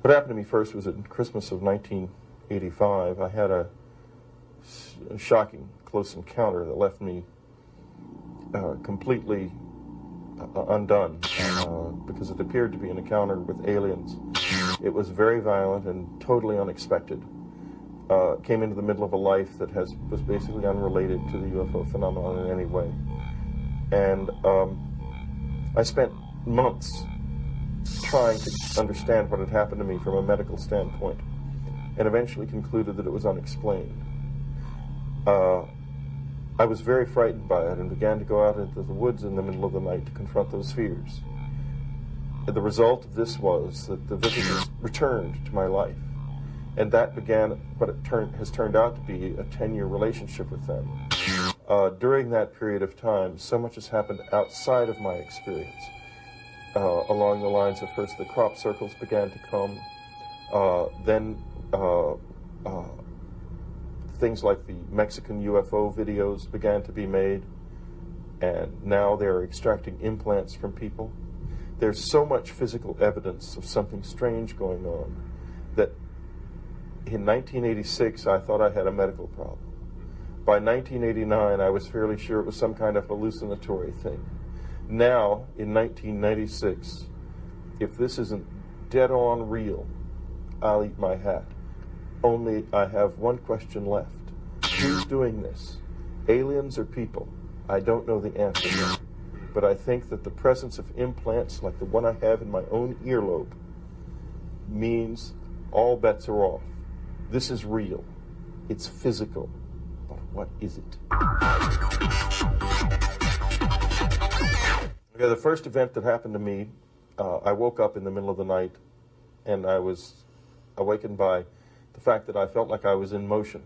What happened to me first was in Christmas of 1985. I had a shocking close encounter that left me completely undone because it appeared to be an encounter with aliens. It was very violent and totally unexpected. Came into the middle of a life that was basically unrelated to the UFO phenomenon in any way. And I spent months trying to understand what had happened to me from a medical standpoint, and eventually concluded that it was unexplained. I was very frightened by it and began to go out into the woods in the middle of the night to confront those fears. The result of this was that the visitors returned to my life, and that began what has turned out to be a 10-year relationship with them. During that period of time, so much has happened outside of my experience. Along the lines of first the crop circles began to come, then things like the Mexican UFO videos began to be made, and now they're extracting implants from people. There's so much physical evidence of something strange going on that in 1986 I thought I had a medical problem. By 1989 I was fairly sure it was some kind of hallucinatory thing. Now, in 1996, if this isn't dead on real, I'll eat my hat. Only I have one question left. Who's doing this? Aliens or people? I don't know the answer yet. But I think that the presence of implants like the one I have in my own earlobe means all bets are off. This is real. It's physical. But what is it? Okay, the first event that happened to me, I woke up in the middle of the night and I was awakened by the fact that I felt like I was in motion.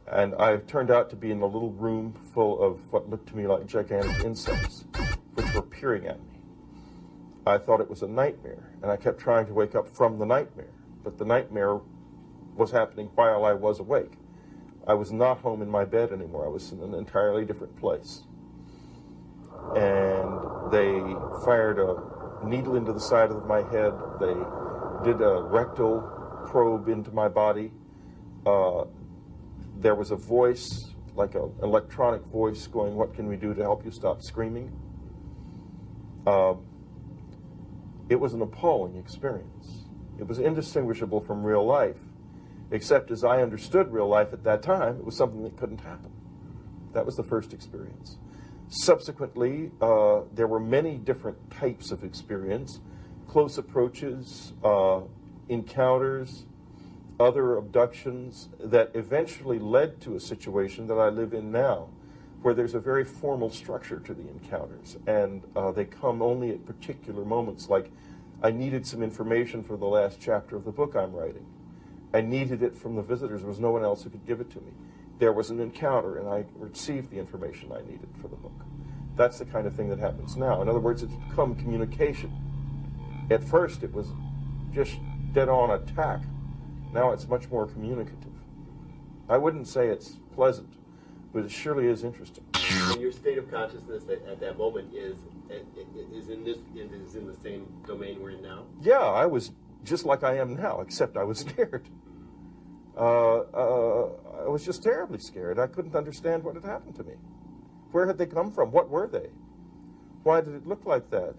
And I turned out to be in a little room full of what looked to me like gigantic insects, which were peering at me. I thought it was a nightmare, and I kept trying to wake up from the nightmare, but the nightmare was happening while I was awake. I was not home in my bed anymore. I was in an entirely different place. And they fired a needle into the side of my head. They did a rectal probe into my body. There was a voice, like an electronic voice, going, "What can we do to help you stop screaming?" It was an appalling experience. It was indistinguishable from real life, except as I understood real life at that time, it was something that couldn't happen. That was the first experience. Subsequently, there were many different types of experience: close approaches, encounters, other abductions that eventually led to a situation that I live in now, where there's a very formal structure to the encounters, and they come only at particular moments. Like, I needed some information for the last chapter of the book I'm writing. I needed it from the visitors. There was no one else who could give it to me. There was an encounter, and I received the information I needed for the book. That's the kind of thing that happens now. In other words, it's become communication. At first, it was just dead-on attack. Now it's much more communicative. I wouldn't say it's pleasant, but it surely is interesting. And your state of consciousness at that moment is in the same domain we're in now? Yeah, I was just like I am now, except I was scared. I was just terribly scared. I couldn't understand what had happened to me. Where had they come from? What were they? Why did it look like that?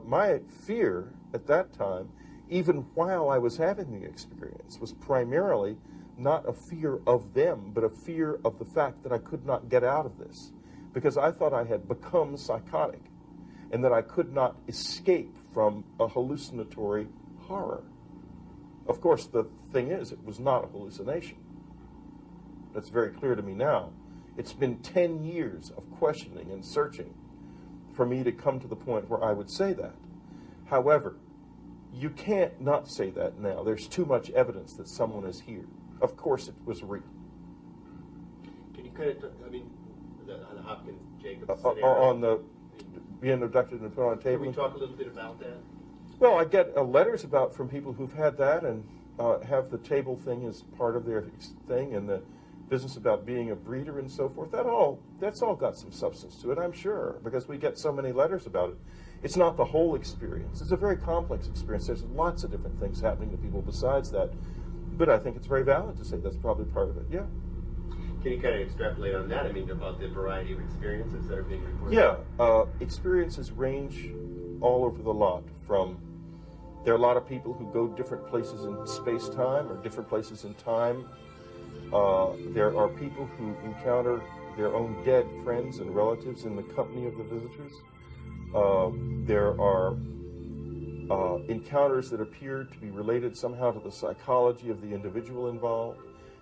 My fear at that time, even while I was having the experience, was primarily not a fear of them, but a fear of the fact that I could not get out of this, because I thought I had become psychotic and that I could not escape from a hallucinatory horror. Of course, the thing is, it was not a hallucination. That's very clear to me now. It's been 10 years of questioning and searching for me to come to the point where I would say that. However, you can't not say that now. There's too much evidence that someone is here. Of course it was real. Can you kind of, on the Hopkins-Jacobs scenario? On the being abducted and put on a table? Can we talk a little bit about that? Well, I get letters from people who've had that and have the table thing as part of their thing, and the business about being a breeder and so forth, that's all got some substance to it, I'm sure, because we get so many letters about it. It's not the whole experience. It's a very complex experience. There's lots of different things happening to people besides that. But I think it's very valid to say that's probably part of it, yeah. Can you kind of extrapolate on that? I mean, about the variety of experiences that are being reported? Yeah, experiences range all over the lot. There are a lot of people who go different places in space-time or different places in time. There are people who encounter their own dead friends and relatives in the company of the visitors. There are encounters that appear to be related somehow to the psychology of the individual involved.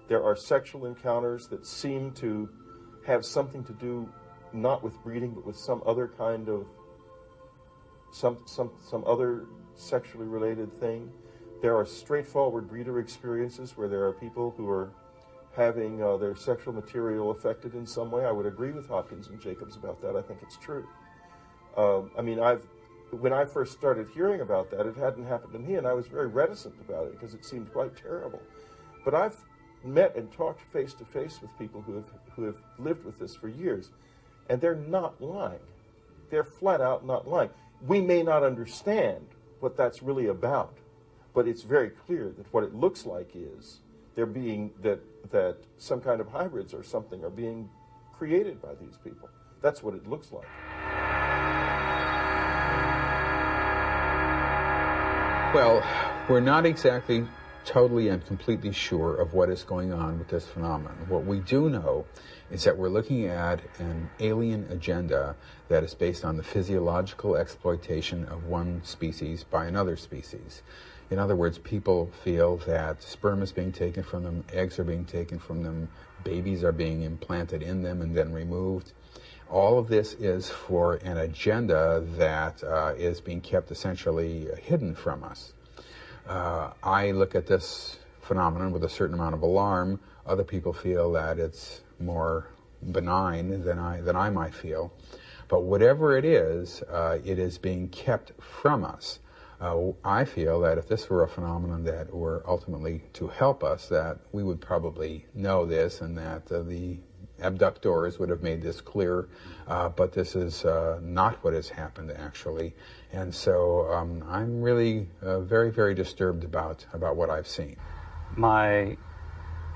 There are sexual encounters that seem to have something to do not with breeding, but with some other kind of some other sexually related thing. There are straightforward breeder experiences where there are people who are having their sexual material affected in some way. I would agree with Hopkins and Jacobs about that. I think it's true. I mean, when I first started hearing about that, it hadn't happened to me, and I was very reticent about it because it seemed quite terrible. But I've met and talked face to face with people who have lived with this for years, and they're not lying. They're flat out not lying. We may not understand what that's really about, but it's very clear that what it looks like is that some kind of hybrids or something are being created by these people. That's what it looks like. Well, we're not exactly totally and completely sure of what is going on with this phenomenon. What we do know is that we're looking at an alien agenda that is based on the physiological exploitation of one species by another species. In other words, people feel that sperm is being taken from them, eggs are being taken from them, babies are being implanted in them and then removed. All of this is for an agenda that is being kept essentially hidden from us. I look at this phenomenon with a certain amount of alarm. Other people feel that it's more benign than I might feel. But whatever it is being kept from us. I feel that if this were a phenomenon that were ultimately to help us, that we would probably know this and that the abductors would have made this clear, but this is not what has happened actually. And so I'm really very, very disturbed about what I've seen. My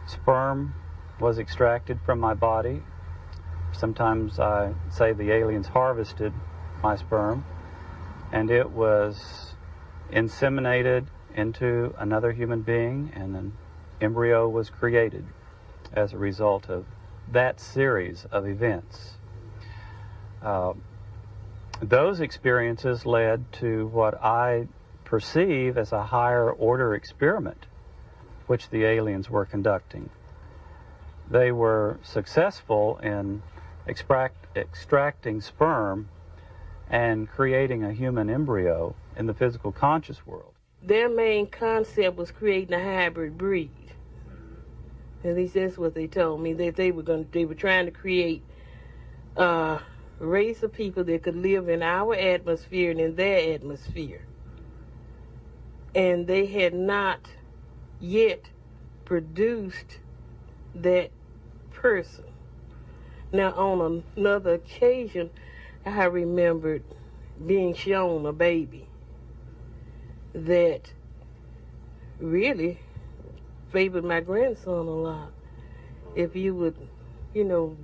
sperm was extracted from my body. Sometimes I say the aliens harvested my sperm, and it was inseminated into another human being, and an embryo was created as a result of that series of events. Those experiences led to what I perceive as a higher order experiment which the aliens were conducting. They were successful in extracting sperm and creating a human embryo in the physical conscious world. Their main concept was creating a hybrid breed. At least that's what they told me, that they were trying to create a race of people that could live in our atmosphere and in their atmosphere. And they had not yet produced that person. Now, on another occasion, I remembered being shown a baby that really favored my grandson a lot. If you would,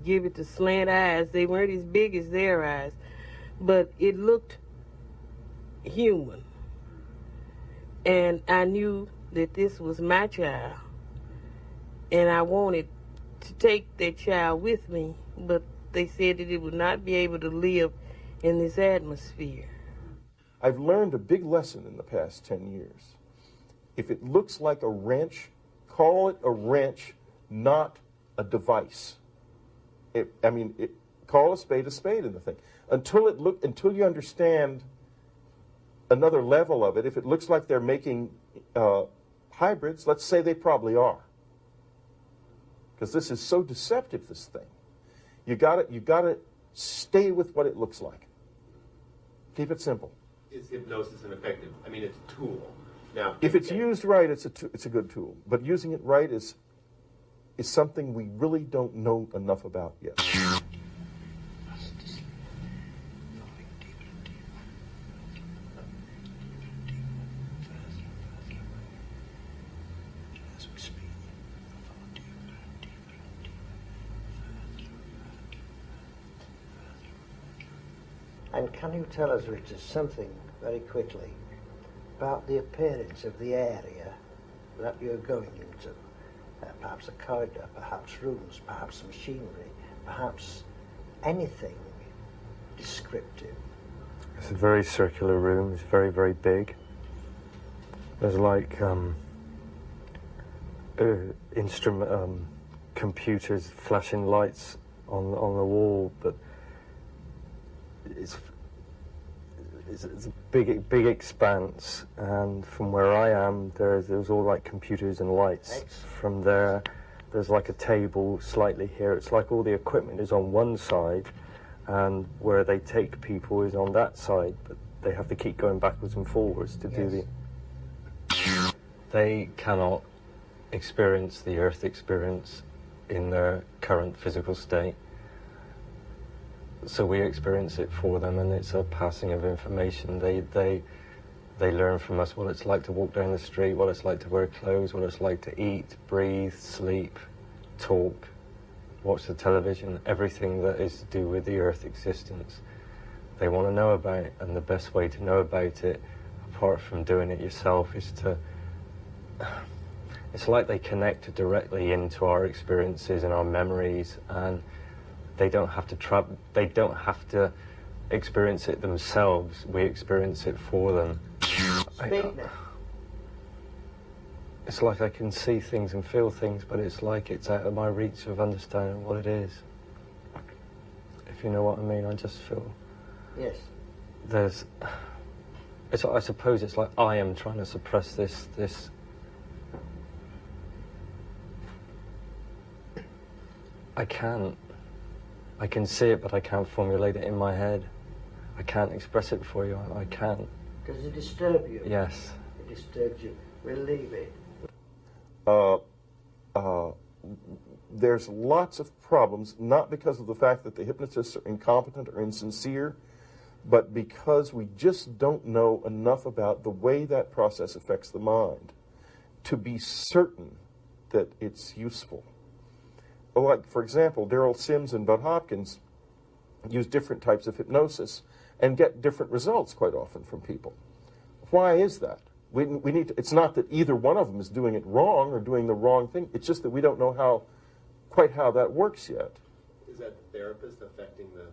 give it the slant eyes, they weren't as big as their eyes, but it looked human. And I knew that this was my child, and I wanted to take that child with me, but they said that it would not be able to live in this atmosphere. I've learned a big lesson in the past 10 years. If it looks like a wrench, call it a wrench, not a device. Call a spade in the thing. Until you understand another level of it, if it looks like they're making hybrids, let's say they probably are. Because this is so deceptive, this thing. You gotta stay with what it looks like. Keep it simple. Is hypnosis ineffective? I mean, it's a tool. Now, if it's used right, it's a good tool. But using it right is is something we really don't know enough about yet. And can you tell us, Richard, something very quickly about the appearance of the area that you're going into? Perhaps a corridor, perhaps rooms, perhaps machinery, perhaps anything descriptive. It's a very circular room. It's very, very big. There's like computers, flashing lights on the wall, but it's a big expanse, and from where I am, there's all like computers and lights. From there, there's like a table slightly here. It's like all the equipment is on one side, and where they take people is on that side, but they have to keep going backwards and forwards to do the... They cannot experience the Earth experience in their current physical state. So we experience it for them, and it's a passing of information. They learn from us what it's like to walk down the street, what it's like to wear clothes, what it's like to eat, breathe, sleep, talk, watch the television, everything that is to do with the Earth existence. They want to know about it, and the best way to know about it, apart from doing it yourself, is to... It's like they connect directly into our experiences and our memories, and they don't have to experience it themselves. We experience it for them. It's like I can see things and feel things, but it's like it's out of my reach of understanding what it is. If you know what I mean, I just feel... Yes. I suppose it's like I am trying to suppress this... I can't. I can see it, but I can't formulate it in my head. I can't express it for you. I can't. Does it disturb you? Yes. It disturbs you. We'll leave it. There's lots of problems, not because of the fact that the hypnotists are incompetent or insincere, but because we just don't know enough about the way that process affects the mind to be certain that it's useful. Like, for example, Daryl Sims and Bud Hopkins use different types of hypnosis and get different results quite often from people. Why is that? We need to, it's not that either one of them is doing it wrong or doing the wrong thing. It's just that we don't know quite how that works yet. Is that the therapist affecting the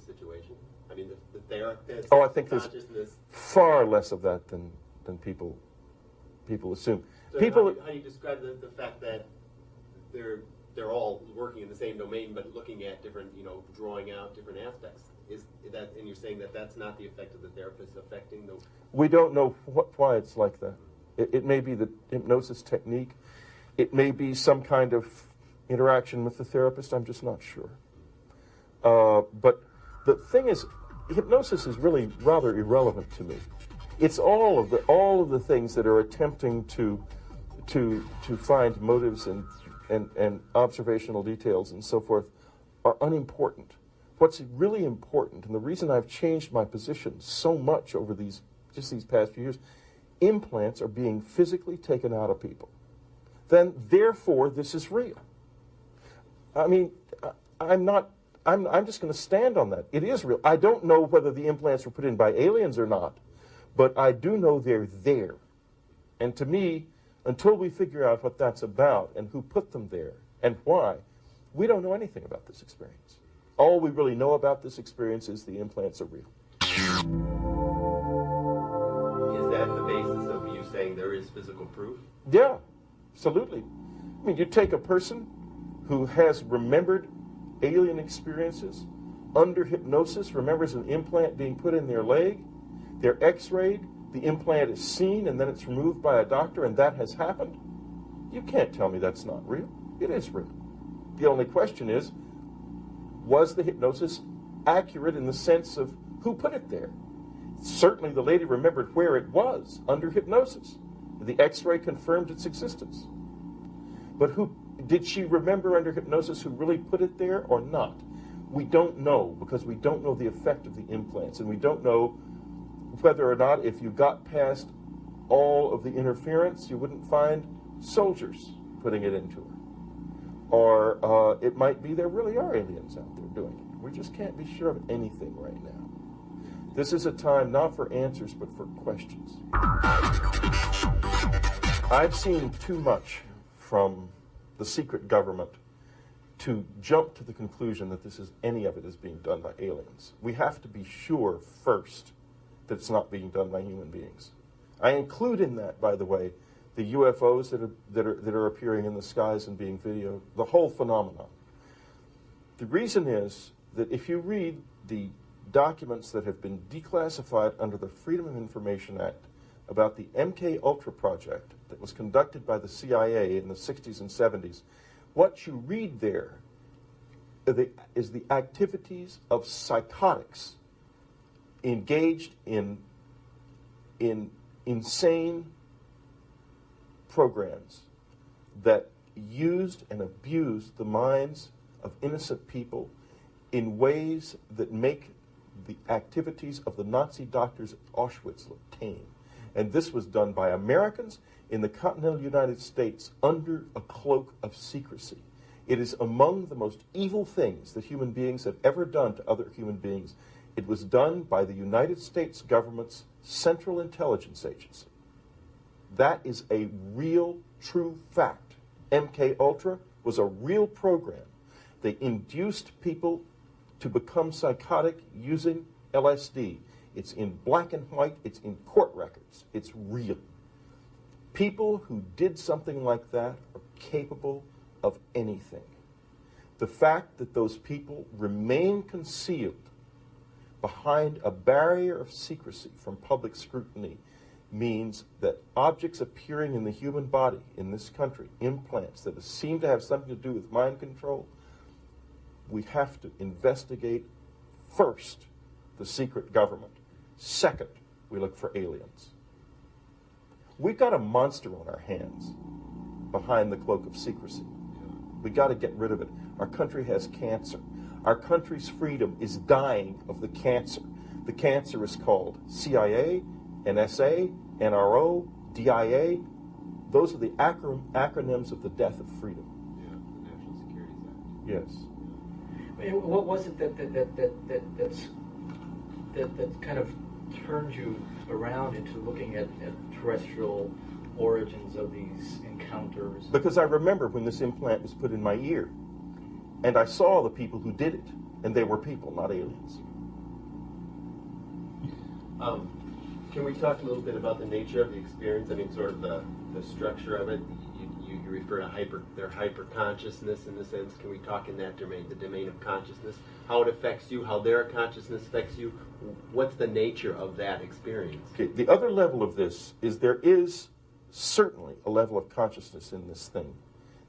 situation? I mean, the therapist. Oh, I think there's far less of that than people assume. So how do you describe the fact that they're all working in the same domain, but looking at different, drawing out different aspects? Is that, and you're saying that that's not the effect of the therapist affecting the... We don't know why it's like that. It may be the hypnosis technique. It may be some kind of interaction with the therapist. I'm just not sure. But the thing is, hypnosis is really rather irrelevant to me. It's all of the things that are attempting to find motives and observational details and so forth are unimportant. What's really important, and the reason I've changed my position so much over these past few years, implants are being physically taken out of people. Then, therefore, this is real. I mean, I'm just going to stand on that. It is real. I don't know whether the implants were put in by aliens or not, but I do know they're there. And to me, until we figure out what that's about and who put them there and why, we don't know anything about this experience. All we really know about this experience is the implants are real. Is that the basis of you saying there is physical proof? Yeah, absolutely. I mean, you take a person who has remembered alien experiences under hypnosis, remembers an implant being put in their leg, they're x-rayed, the implant is seen, and then it's removed by a doctor, and that has happened. You can't tell me that's not real. It is real. The only question is, was the hypnosis accurate in the sense of who put it there? Certainly the lady remembered where it was under hypnosis. The x-ray confirmed its existence. But did she remember under hypnosis who really put it there or not? We don't know, because we don't know the effect of the implants, and we don't know whether or not if you got past all of the interference, you wouldn't find soldiers putting it into her. Or it might be there really are aliens out there doing it. We just can't be sure of anything right now. This is a time not for answers, but for questions. I've seen too much from the secret government to jump to the conclusion that any of it is being done by aliens. We have to be sure first that it's not being done by human beings. I include in that, by the way, the UFOs that are appearing in the skies and being videoed, the whole phenomenon. The reason is that if you read the documents that have been declassified under the Freedom of Information Act about the MK Ultra project that was conducted by the CIA in the 60s and 70s, what you read there is the activities of psychotics engaged in insane programs that used and abused the minds of innocent people in ways that make the activities of the Nazi doctors at Auschwitz look tame. And this was done by Americans in the continental United States under a cloak of secrecy. It is among the most evil things that human beings have ever done to other human beings. It was done by the United States government's Central Intelligence Agency. That is a real, true fact. MK Ultra was a real program. They induced people to become psychotic using LSD. It's in black and white. It's in court records. It's real. People who did something like that are capable of anything. The fact that those people remain concealed behind a barrier of secrecy from public scrutiny means that objects appearing in the human body in this country, implants that seem to have something to do with mind control, we have to investigate first the secret government. Second, we look for aliens. We've got a monster on our hands behind the cloak of secrecy. We've got to get rid of it. Our country has cancer. Our country's freedom is dying of the cancer. The cancer is called CIA, NSA, NRO, DIA. Those are the acronyms of the death of freedom. Yeah, the National Security Act. Yes. And what was it that kind of turned you around into looking at terrestrial origins of these encounters? Because I remember when this implant was put in my ear, and I saw the people who did it, and they were people, not aliens. Can we talk a little bit about the nature of the experience? I mean, sort of the structure of it. You refer to their hyper consciousness in the sense. Can we talk in that domain, the domain of consciousness? How it affects you, how their consciousness affects you? What's the nature of that experience? Okay, the other level of this is there is certainly a level of consciousness in this thing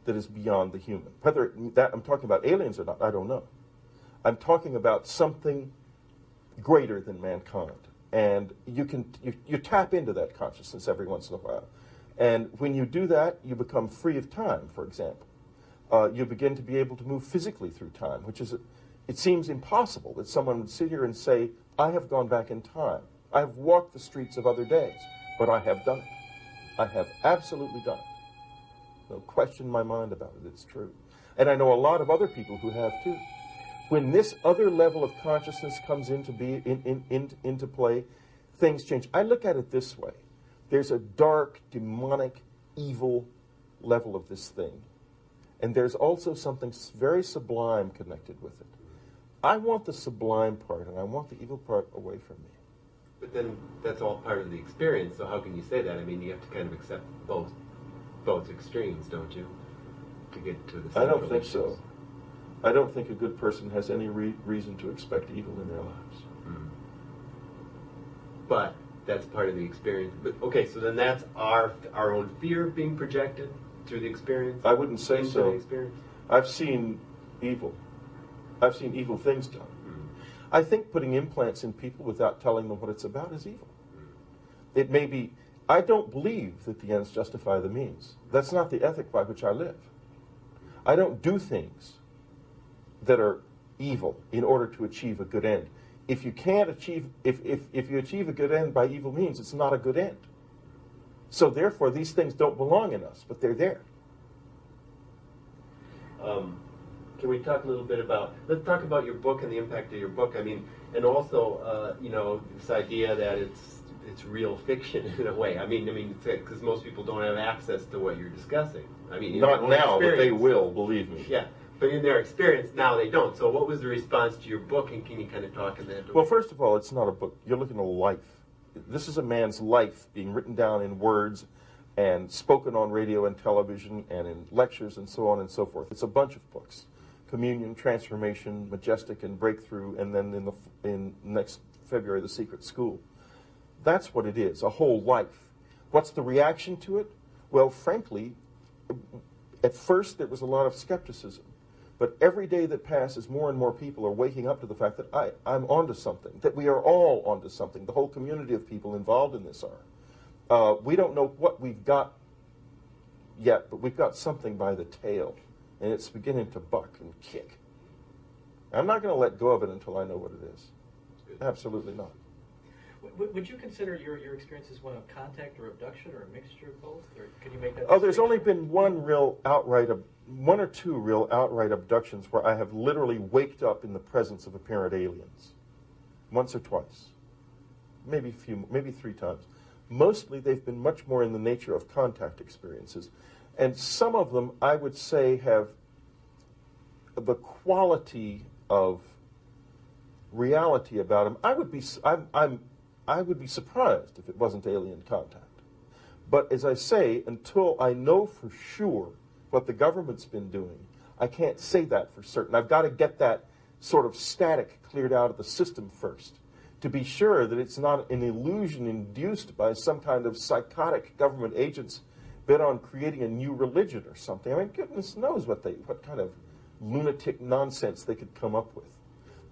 that is beyond the human. Whether that I'm talking about aliens or not, I don't know. I'm talking about something greater than mankind. And you tap into that consciousness every once in a while. And when you do that, you become free of time, for example. You begin to be able to move physically through time, which is, it seems impossible that someone would sit here and say, I have gone back in time. I have walked the streets of other days, but I have done it. I have absolutely done it. No question in my mind about it, it's true. And I know a lot of other people who have too. When this other level of consciousness comes into play, things change. I look at it this way. There's a dark, demonic, evil level of this thing. And there's also something very sublime connected with it. I want the sublime part, and I want the evil part away from me. But then that's all part of the experience, so how can you say that? I mean, you have to kind of accept both extremes, don't you? To get to the I don't think so. I don't think a good person has any reason to expect evil in their lives. Mm. But that's part of the experience. But okay, so then that's our own fear being projected through the experience? I wouldn't say into so. The experience? I've seen evil. I've seen evil things done. Mm. I think putting implants in people without telling them what it's about is evil. Mm. It may be, I don't believe that the ends justify the means. That's not the ethic by which I live. I don't do things that are evil in order to achieve a good end. If you can't achieve, if you achieve a good end by evil means, it's not a good end. So therefore, these things don't belong in us, but they're there. Can we talk a little bit about, let's talk about your book and the impact of your book. I mean, and also, you know, this idea that it's real fiction in a way. I mean, because most people don't have access to what you're discussing. I mean, in their Not own now, but they experience. will, believe me. Yeah, but in their experience, now they don't. So what was the response to your book, and can you kind of talk in that? Well, first of all, it's not a book. You're looking at a life. This is a man's life being written down in words and spoken on radio and television and in lectures and so on and so forth. It's a bunch of books. Communion, Transformation, Majestic, and Breakthrough, and then in next February, The Secret School. That's what it is, a whole life. What's the reaction to it? Well, frankly, at first there was a lot of skepticism. But every day that passes, more and more people are waking up to the fact that I'm onto something, that we are all onto something. The whole community of people involved in this are. We don't know what we've got yet, but we've got something by the tail, and it's beginning to buck and kick. I'm not going to let go of it until I know what it is. Absolutely not. Would you consider your experience as one of contact or abduction, or a mixture of both? Or can you make that? Oh, there's only distinction? been one or two real outright abductions where I have literally waked up in the presence of apparent aliens. Once or twice. Maybe 3 times. Mostly they've been much more in the nature of contact experiences. And some of them, I would say, have the quality of reality about them. I would be surprised if it wasn't alien contact. But as I say, until I know for sure what the government's been doing, I can't say that for certain. I've got to get that sort of static cleared out of the system first to be sure that it's not an illusion induced by some kind of psychotic government agents bent on creating a new religion or something. I mean, goodness knows what kind of lunatic nonsense they could come up with.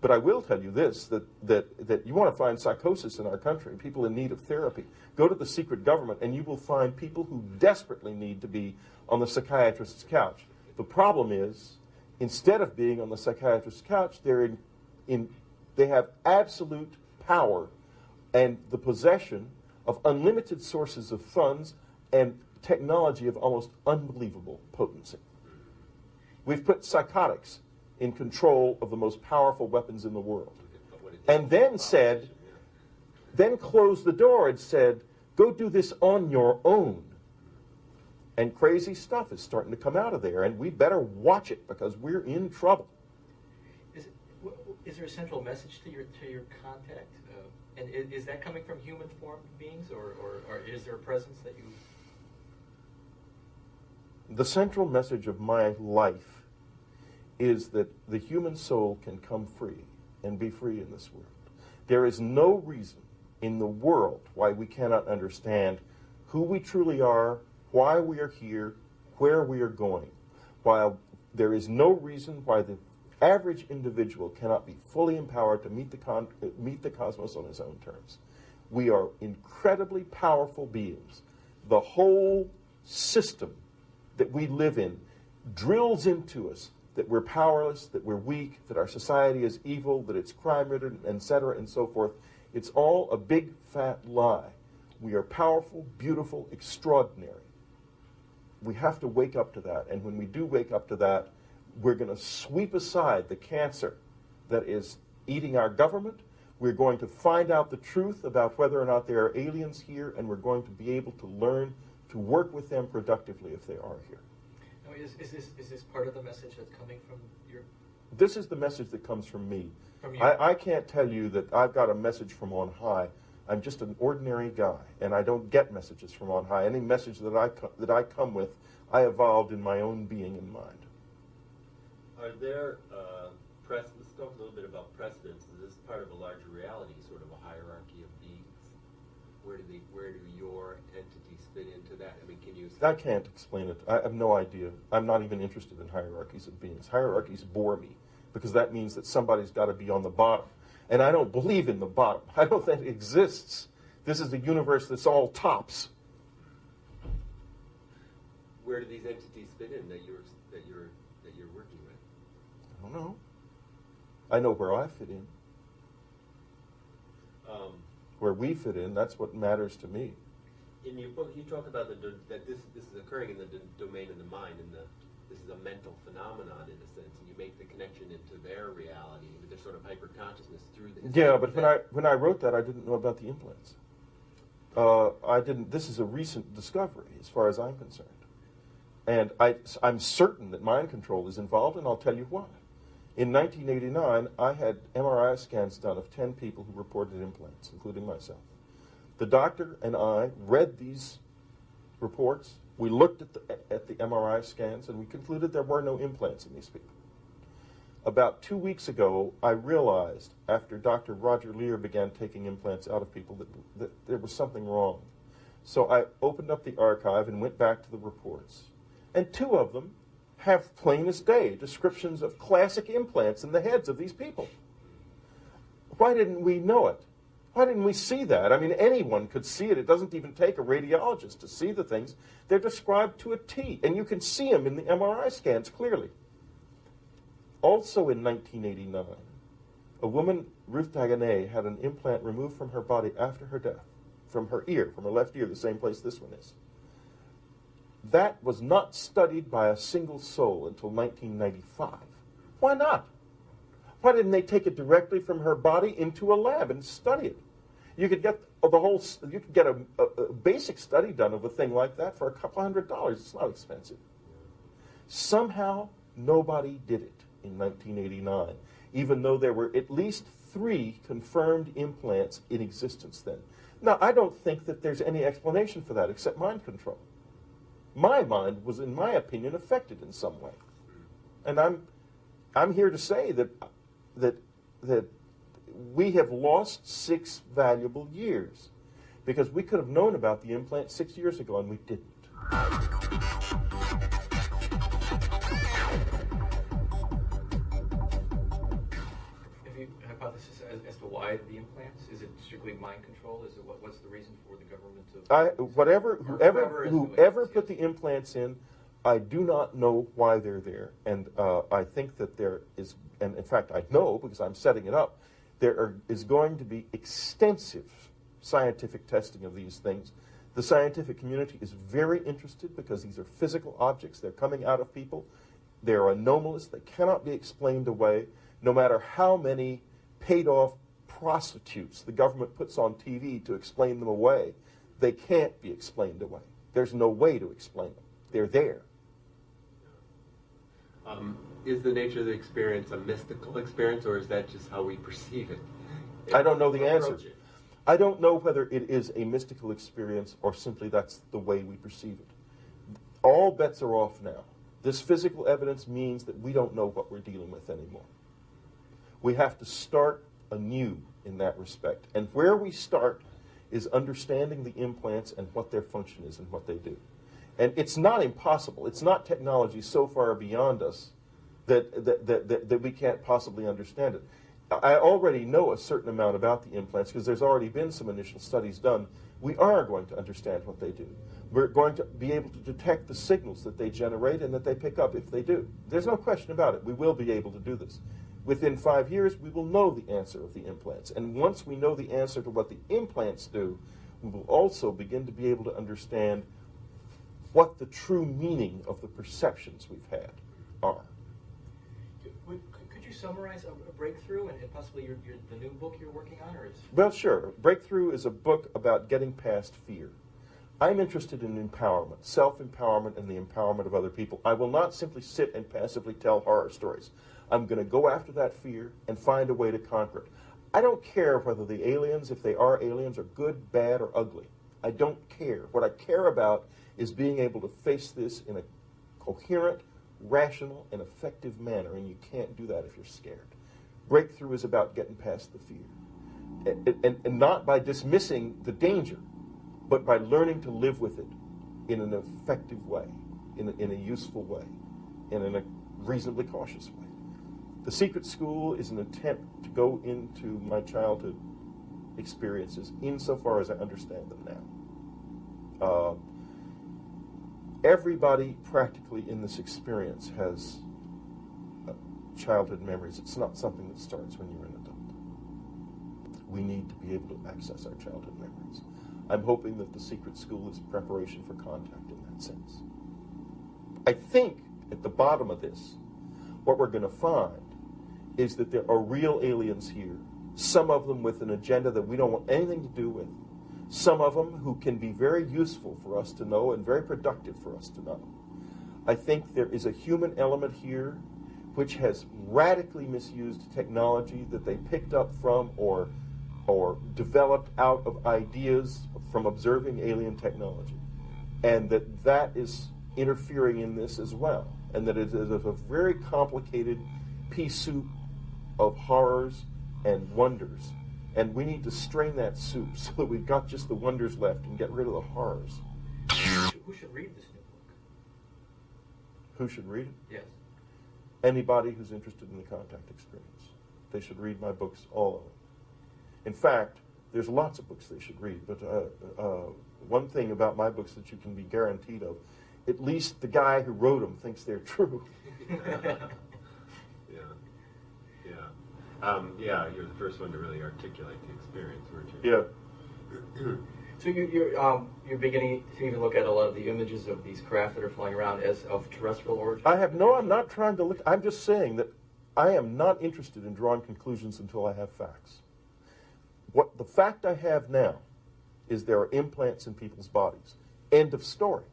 But I will tell you this, that you want to find psychosis in our country, people in need of therapy. Go to the secret government and you will find people who desperately need to be on the psychiatrist's couch. The problem is, instead of being on the psychiatrist's couch, they have absolute power and the possession of unlimited sources of funds and technology of almost unbelievable potency. We've put psychotics in control of the most powerful weapons in the world. And then closed the door and said, go do this on your own. And crazy stuff is starting to come out of there, and we better watch it because we're in trouble. Is there a central message to your contact? And is that coming from human formed beings, or is there a presence that you... The central message of my life is that the human soul can come free and be free in this world. There is no reason in the world why we cannot understand who we truly are, why we are here, where we are going, while there is no reason why the average individual cannot be fully empowered to meet the cosmos on his own terms. We are incredibly powerful beings. The whole system that we live in drills into us that we're powerless, that we're weak, that our society is evil, that it's crime-ridden, etc., and so forth. It's all a big, fat lie. We are powerful, beautiful, extraordinary. We have to wake up to that, and when we do wake up to that, we're going to sweep aside the cancer that is eating our government. We're going to find out the truth about whether or not there are aliens here, and we're going to be able to learn to work with them productively if they are here. Now, is this part of the message that's coming from your... This is the message that comes from me. From you? I can't tell you that I've got a message from on high. I'm just an ordinary guy, and I don't get messages from on high. Any message that I come with, I evolved in my own being and mind. Are there let's talk a little bit about precedents. Is this part of a larger reality, sort of a hierarchy of beings? Where do your entities fit into that? I mean, can you... I can't explain it. I have no idea. I'm not even interested in hierarchies of beings. Hierarchies bore me, because that means that somebody's got to be on the bottom. And I don't believe in the bottom. I don't think it exists. This is a universe that's all tops. Where do these entities fit in that don't know. I know where I fit in. Where we fit in, that's what matters to me. In your book, you talk about that this is occurring in the domain of the mind, and this is a mental phenomenon in a sense, and you make the connection into their reality, with their sort of hyper-consciousness through the... Yeah, but when I wrote that, I didn't know about the implants. I didn't. This is a recent discovery, as far as I'm concerned, and I'm certain that mind control is involved, and I'll tell you why. In 1989, I had MRI scans done of 10 people who reported implants, including myself. The doctor and I read these reports. We looked at the MRI scans, and we concluded there were no implants in these people. About 2 weeks ago, I realized, after Dr. Roger Lear began taking implants out of people, that there was something wrong. So I opened up the archive and went back to the reports. And 2 of them have plain as day descriptions of classic implants in the heads of these people. Why didn't we know it? Why didn't we see that? I mean, anyone could see it. It doesn't even take a radiologist to see the things. They're described to a T, and you can see them in the MRI scans clearly. Also in 1989, a woman, Ruth Dagonet, had an implant removed from her body after her death, from her ear, from her left ear, the same place this one is. That was not studied by a single soul until 1995. Why not? Why didn't they take it directly from her body into a lab and study it? You could get you could get a basic study done of a thing like that for $200. It's not expensive. Somehow, nobody did it in 1989, even though there were at least 3 confirmed implants in existence then. Now, I don't think that there's any explanation for that except mind control. My mind was, in my opinion, affected in some way. And I'm here to say that we have lost 6 valuable years because we could have known about the implant 6 years ago and we didn't. Have you a hypothesis as to why the implants? Is it strictly mind control? Is it what's the reason for the government to... Whoever put the implants in, I do not know why they're there, and I think that there is, and in fact I know because I'm setting it up, is going to be extensive scientific testing of these things. The scientific community is very interested because these are physical objects. They're coming out of people. They're anomalous. They cannot be explained away, no matter how many paid-off prostitutes the government puts on TV to explain them away. They can't be explained away. There's no way to explain them. They're there. Is the nature of the experience a mystical experience, or is that just how we perceive it? I don't know the answer. I don't know whether it is a mystical experience or simply that's the way we perceive it. All bets are off now. This physical evidence means that we don't know what we're dealing with anymore. We have to start anew in that respect. And where we start is understanding the implants and what their function is and what they do. And it's not impossible. It's not technology so far beyond us that we can't possibly understand it. I already know a certain amount about the implants because there's already been some initial studies done. We are going to understand what they do. We're going to be able to detect the signals that they generate and that they pick up if they do. There's no question about it. We will be able to do this. Within 5 years, we will know the answer of the implants. And once we know the answer to what the implants do, we will also begin to be able to understand what the true meaning of the perceptions we've had are. Could you summarize a breakthrough and possibly the new book you're working on? Or is... Well, sure. Breakthrough is a book about getting past fear. I'm interested in empowerment, self-empowerment, and the empowerment of other people. I will not simply sit and passively tell horror stories. I'm going to go after that fear and find a way to conquer it. I don't care whether the aliens, if they are aliens, are good, bad, or ugly. I don't care. What I care about is being able to face this in a coherent, rational, and effective manner, and you can't do that if you're scared. Breakthrough is about getting past the fear. And not by dismissing the danger, but by learning to live with it in an effective way, in a useful way, and in a reasonably cautious way. The Secret School is an attempt to go into my childhood experiences insofar as I understand them now. Everybody practically in this experience has childhood memories. It's not something that starts when you're an adult. We need to be able to access our childhood memories. I'm hoping that the secret school is preparation for contact in that sense. I think at the bottom of this, what we're going to find is that there are real aliens here, some of them with an agenda that we don't want anything to do with, some of them who can be very useful for us to know and very productive for us to know. I think there is a human element here which has radically misused technology that they picked up from or developed out of ideas from observing alien technology, and that is interfering in this as well, and that it is a very complicated pea soup of horrors and wonders, and we need to strain that soup so that we've got just the wonders left and get rid of the horrors. Who should read this new book? Who should read it? Yes. Anybody who's interested in the contact experience. They should read my books, all of them. In fact, there's lots of books they should read, but one thing about my books that you can be guaranteed of, at least the guy who wrote them thinks they're true. Yeah, you're the first one to really articulate the experience, weren't you? Yeah. So you're beginning to even look at a lot of the images of these craft that are flying around as of terrestrial origin? I'm not trying to look, I'm just saying that I am not interested in drawing conclusions until I have facts. What the fact I have now is there are implants in people's bodies. End of story.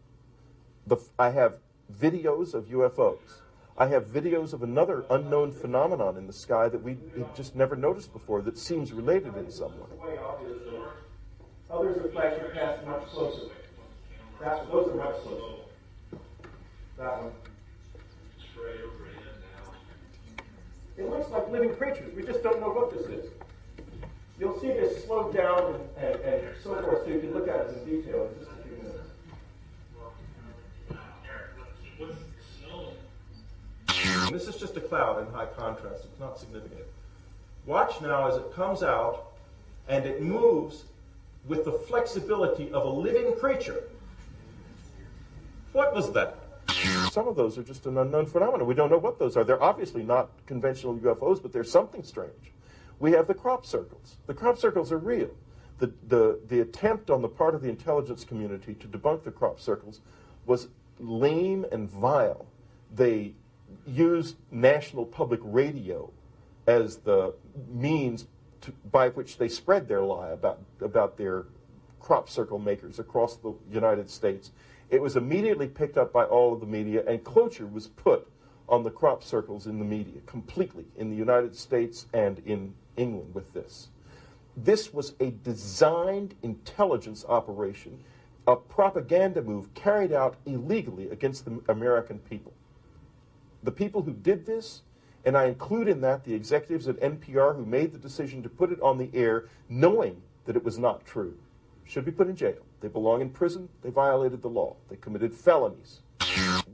I have videos of UFOs. I have videos of another unknown phenomenon in the sky that we had just never noticed before that seems related in some way. Others are flashing past much closer. Those are much closer. That one. It looks like living creatures. We just don't know what this is. You'll see this slowed down and so forth, so you can look at it in detail in just a few minutes. This is just a cloud in high contrast. It's not significant. Watch now as it comes out and it moves with the flexibility of a living creature. What was that? Some of those are just an unknown phenomenon. We don't know what those are. They're obviously not conventional UFOs, but there's something strange. We have the crop circles. The crop circles are real. The attempt on the part of the intelligence community to debunk the crop circles was lame and vile. They used national public radio as the means by which they spread their lie about their crop circle makers across the United States. It was immediately picked up by all of the media, and closure was put on the crop circles in the media, completely, in the United States and in England with this. This was a designed intelligence operation, a propaganda move carried out illegally against the American people. The people who did this, and I include in that the executives at NPR who made the decision to put it on the air knowing that it was not true, should be put in jail. They belong in prison. They violated the law. They committed felonies.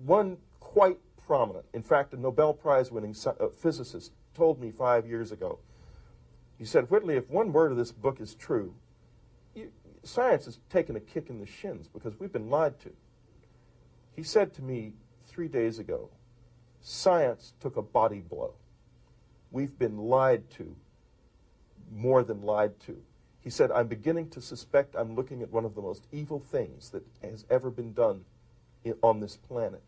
One quite prominent, in fact, a Nobel Prize-winning physicist told me 5 years ago, he said, Whitley, if one word of this book is true, science has taken a kick in the shins because we've been lied to. He said to me 3 days ago, science took a body blow. We've been lied to, more than lied to. He said, I'm beginning to suspect I'm looking at one of the most evil things that has ever been done on this planet,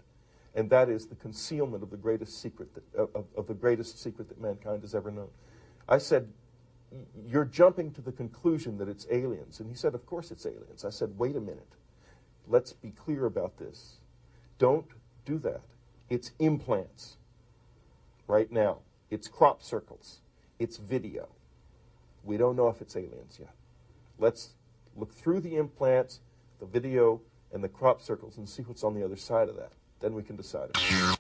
and that is the concealment of the greatest secret that mankind has ever known. I said, you're jumping to the conclusion that it's aliens. And he said, of course it's aliens. I said, wait a minute. Let's be clear about this. Don't do that. It's implants right now. It's crop circles. It's video. We don't know if it's aliens yet. Let's look through the implants, the video, and the crop circles and see what's on the other side of that. Then we can decide.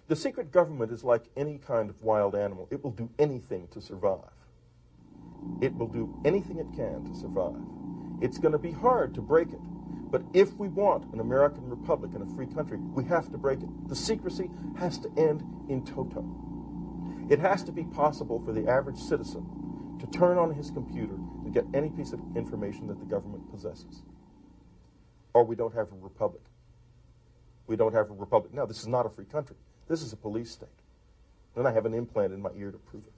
The secret government is like any kind of wild animal. It will do anything to survive. It will do anything it can to survive. It's going to be hard to break it. But if we want an American republic and a free country, we have to break it. The secrecy has to end in toto. It has to be possible for the average citizen to turn on his computer and get any piece of information that the government possesses. Or we don't have a republic. We don't have a republic. Now, this is not a free country. This is a police state. And I have an implant in my ear to prove it.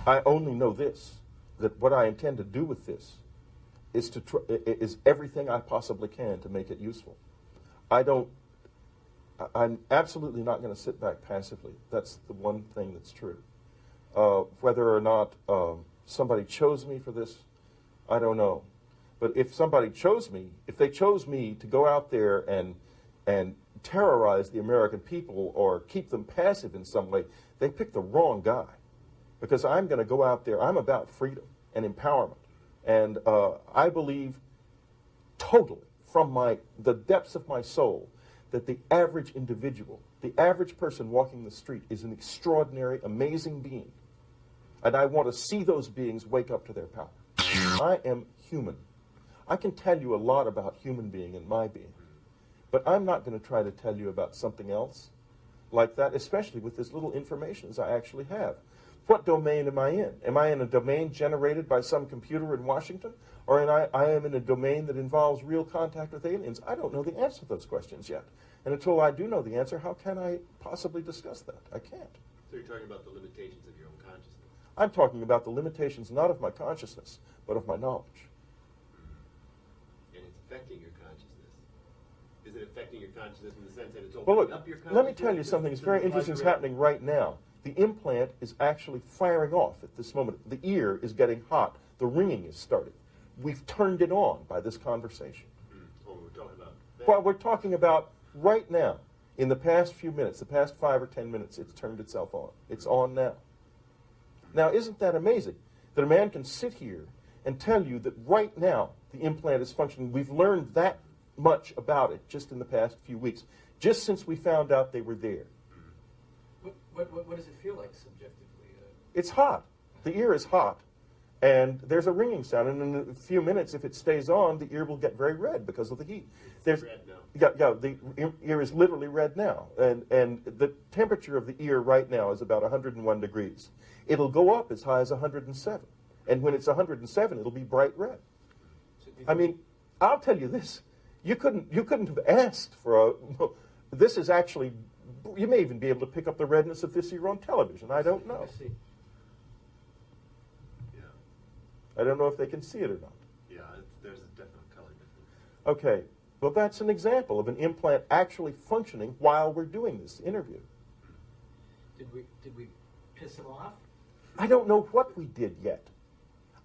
I only know this, that what I intend to do with this is is everything I possibly can to make it useful. I'm absolutely not going to sit back passively. That's the one thing that's true. Whether or not somebody chose me for this, I don't know. But if somebody chose me, if they chose me to go out there and terrorize the American people or keep them passive in some way, they picked the wrong guy. Because I'm going to go out there, I'm about freedom and empowerment. And I believe totally from the depths of my soul that the average individual, the average person walking the street is an extraordinary, amazing being. And I want to see those beings wake up to their power. I am human. I can tell you a lot about human being and my being. But I'm not going to try to tell you about something else like that, especially with as little information as I actually have. What domain am I in? Am I in a domain generated by some computer in Washington? Or I am in a domain that involves real contact with aliens? I don't know the answer to those questions yet. And until I do know the answer, how can I possibly discuss that? I can't. So you're talking about the limitations of your own consciousness? I'm talking about the limitations not of my consciousness, but of my knowledge. And it's affecting your consciousness. Is it affecting your consciousness in the sense that it's Well, opening look, up your consciousness? let me tell you something that's very interesting is happening right now. The implant is actually firing off at this moment. The ear is getting hot. The ringing is starting. We've turned it on by this conversation. What we're talking about. What we're talking about right now, in the past few minutes, the past 5 or 10 minutes, it's turned itself on. It's on now. Now, isn't that amazing? That a man can sit here and tell you that right now the implant is functioning. We've learned that much about it just in the past few weeks, just since we found out they were there. What does it feel like subjectively? It's hot. The ear is hot. And there's a ringing sound. And in a few minutes, if it stays on, the ear will get very red because of the heat. It's red now. Yeah, the ear is literally red now. And the temperature of the ear right now is about 101 degrees. It'll go up as high as 107. And when it's 107, it'll be bright red. I mean, I'll tell you this. You couldn't have asked for this is actually, you may even be able to pick up the redness of this ear on television. I don't know. Yeah. I don't know if they can see it or not. Yeah, there's a definite color difference. Okay. Well, that's an example of an implant actually functioning while we're doing this interview. Did we piss him off? I don't know what we did yet.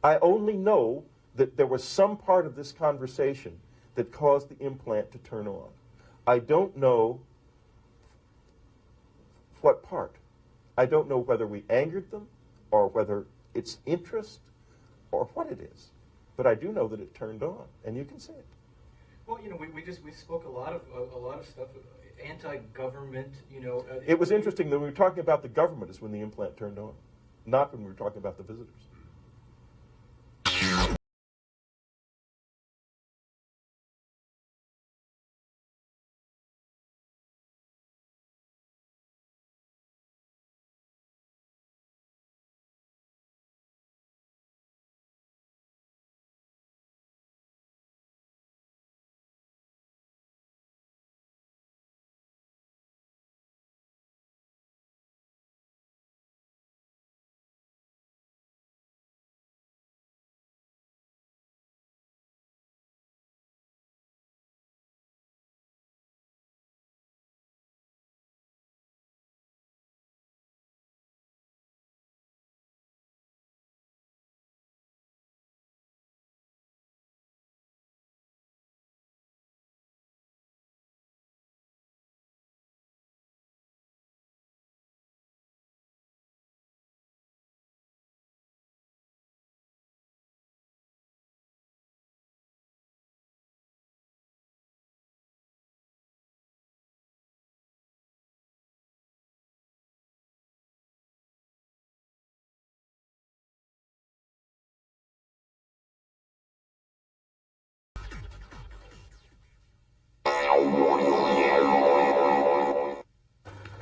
I only know that there was some part of this conversation that caused the implant to turn on. I don't know what part. I don't know whether we angered them or whether it's interest or what it is. But I do know that it turned on, and you can see it. Well, you know, we spoke a lot of stuff, anti-government. You know, it was interesting that we were talking about the government is when the implant turned on, not when we were talking about the visitors.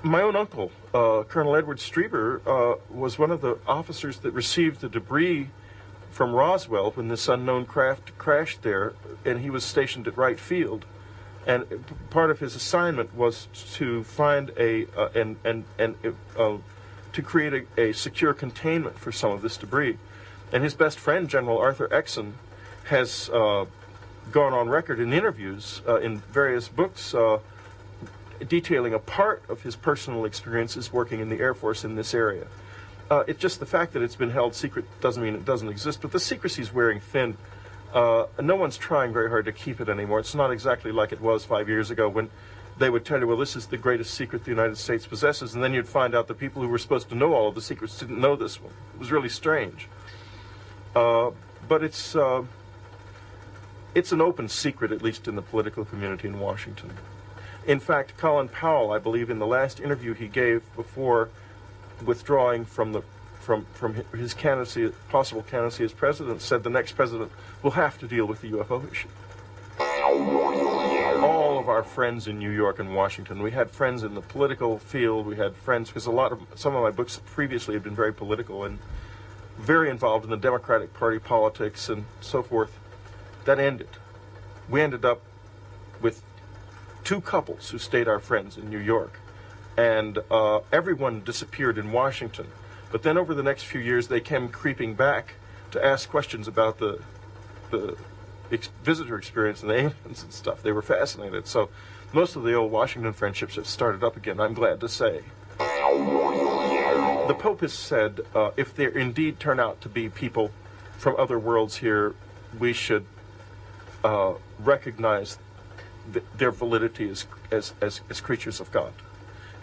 My own uncle, Colonel Edward Strieber, was one of the officers that received the debris from Roswell when this unknown craft crashed there, and he was stationed at Wright Field. And part of his assignment was to find to create a secure containment for some of this debris. And his best friend, General Arthur Exon, has gone on record in interviews in various books detailing a part of his personal experiences working in the Air Force in this area. It's just the fact that it's been held secret doesn't mean it doesn't exist, but the secrecy's wearing thin. No one's trying very hard to keep it anymore. It's not exactly like it was 5 years ago when they would tell you, well, this is the greatest secret the United States possesses, and then you'd find out the people who were supposed to know all of the secrets didn't know this one. It was really strange. But it's an open secret, at least in the political community in Washington. In fact, Colin Powell, I believe, in the last interview he gave before withdrawing from his candidacy, possible candidacy as president, said the next president will have to deal with the UFO issue. All of our friends in New York and Washington, we had friends in the political field, we had friends, because some of my books previously had been very political and very involved in the Democratic Party politics and so forth. That ended. We ended up with 2 couples who stayed our friends in New York, and everyone disappeared in Washington. But then over the next few years, they came creeping back to ask questions about the visitor experience and the aliens and stuff. They were fascinated. So most of the old Washington friendships have started up again, I'm glad to say. The Pope has said if there indeed turn out to be people from other worlds here, we should recognize their validity as creatures of God.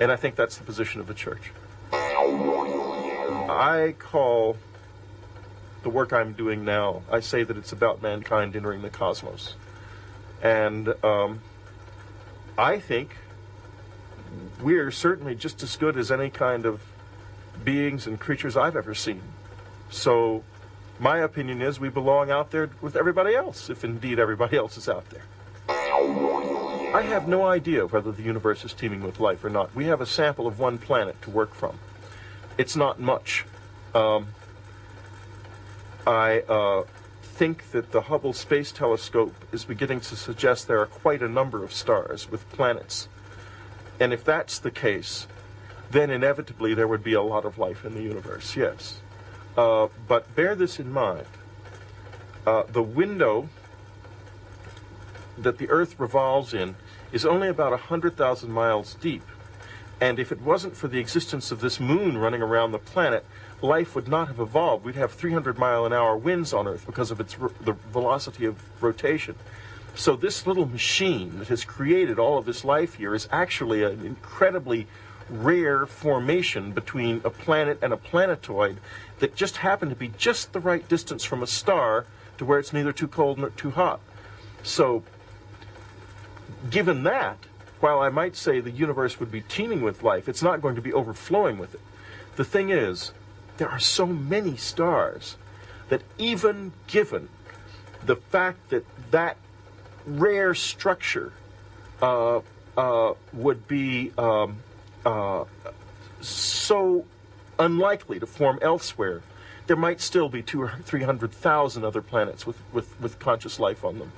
And I think that's the position of the Church. I call the work I'm doing now, I say that it's about mankind entering the cosmos. And I think we're certainly just as good as any kind of beings and creatures I've ever seen. So my opinion is we belong out there with everybody else, if indeed everybody else is out there. I have no idea whether the universe is teeming with life or not. We have a sample of one planet to work from. It's not much. I think that the Hubble Space Telescope is beginning to suggest there are quite a number of stars with planets. And if that's the case, then inevitably there would be a lot of life in the universe, yes. But bear this in mind. The window that the Earth revolves in is only about 100,000 miles deep. And if it wasn't for the existence of this moon running around the planet, life would not have evolved. We'd have 300-mile-an-hour winds on Earth because of the velocity of rotation. So this little machine that has created all of this life here is actually an incredibly rare formation between a planet and a planetoid that just happened to be just the right distance from a star to where it's neither too cold nor too hot. So, given that, while I might say the universe would be teeming with life, it's not going to be overflowing with it. The thing is, there are so many stars that even given the fact that that rare structure would be so unlikely to form elsewhere, there might still be 200,000 or 300,000 other planets with conscious life on them.